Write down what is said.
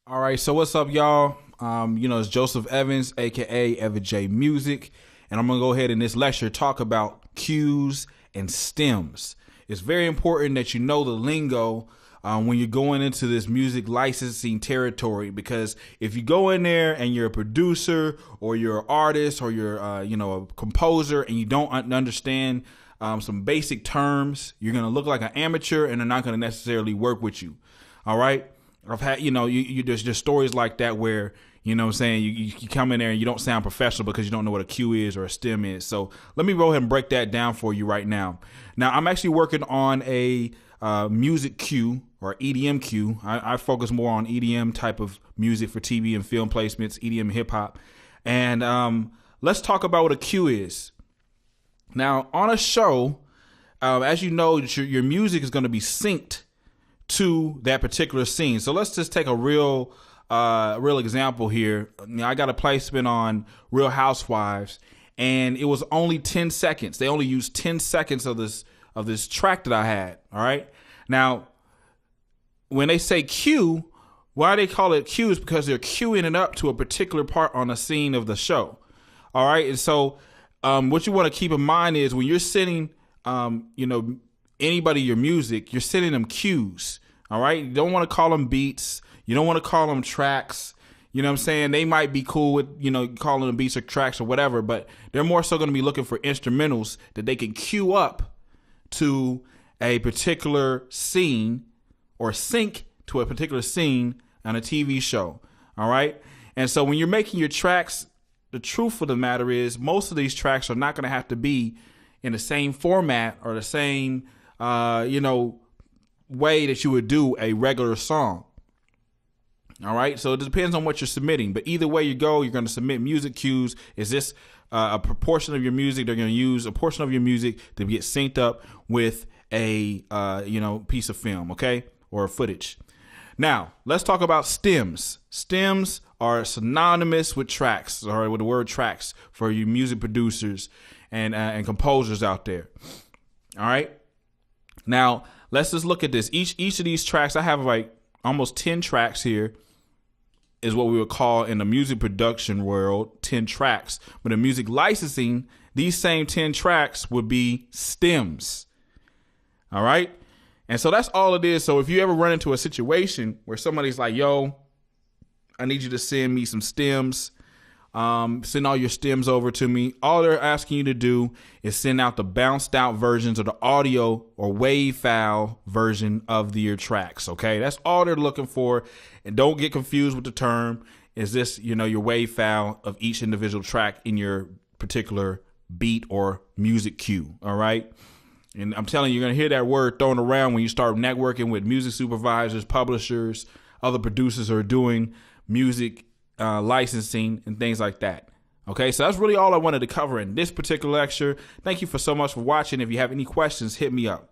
All right, so what's up, y'all? It's Joseph Evans, aka Evan J Music, and I'm gonna go ahead in this lecture talk about cues and stems. It's very important that you know the lingo when you're going into this music licensing territory, because if you go in there and you're a producer or you're an artist or you're a composer and you don't understand some basic terms, you're gonna look like an amateur and they're not gonna necessarily work with you. All right. I've had, there's just stories like that where, what I'm saying, you come in there and you don't sound professional because you don't know what a cue is or a stem is. So let me go ahead and break that down for you right now. Now, I'm actually working on a music cue or EDM cue. I focus more on EDM type of music for TV and film placements, EDM and hip hop. And let's talk about what a cue is. Now, on a show, as you know, your music is going to be synced to that particular scene. So let's just take a real example here. I got a placement on Real Housewives, and it was only 10 seconds. They only used 10 seconds of this track that I had. All right. Now, when they say cue, why they call it cue is because they're cueing it up to a particular part on a scene of the show. All right. And so what you want to keep in mind is when you're sending, anybody your music, you're sending them cues. All right. You don't want to call them beats. You don't want to call them tracks. You know what I'm saying? They might be cool with, calling them beats or tracks or whatever, but they're more so going to be looking for instrumentals that they can cue up to a particular scene or sync to a particular scene on a TV show. All right. And so when you're making your tracks, the truth of the matter is most of these tracks are not going to have to be in the same format or the same, way that you would do a regular song. All right. So it depends on what you're submitting. But either way you go, you're going to submit music cues. Is this a proportion of your music? They're going to use a portion of your music to get synced up with a, piece of film, okay, or footage. Now, let's talk about stems. Stems are synonymous with tracks, or with the word tracks for you music producers and composers out there. All right. Now, let's just look at this. Each of these tracks, I have like almost 10 tracks here, is what we would call in the music production world 10 tracks. But in music licensing, these same 10 tracks would be stems. All right. And so that's all it is. So if you ever run into a situation where somebody's like, yo, I need you to send me some stems, send all your stems over to me. All they're asking you to do is send out the bounced out versions of the audio or wave file version of your tracks. Okay. That's all they're looking for. And don't get confused with the term. Is this, your wave file of each individual track in your particular beat or music cue. All right. And I'm telling you, you're going to hear that word thrown around when you start networking with music supervisors, publishers, other producers who are doing music licensing and things like that. Okay, so that's really all I wanted to cover in this particular lecture. Thank you so much for watching. If you have any questions, hit me up.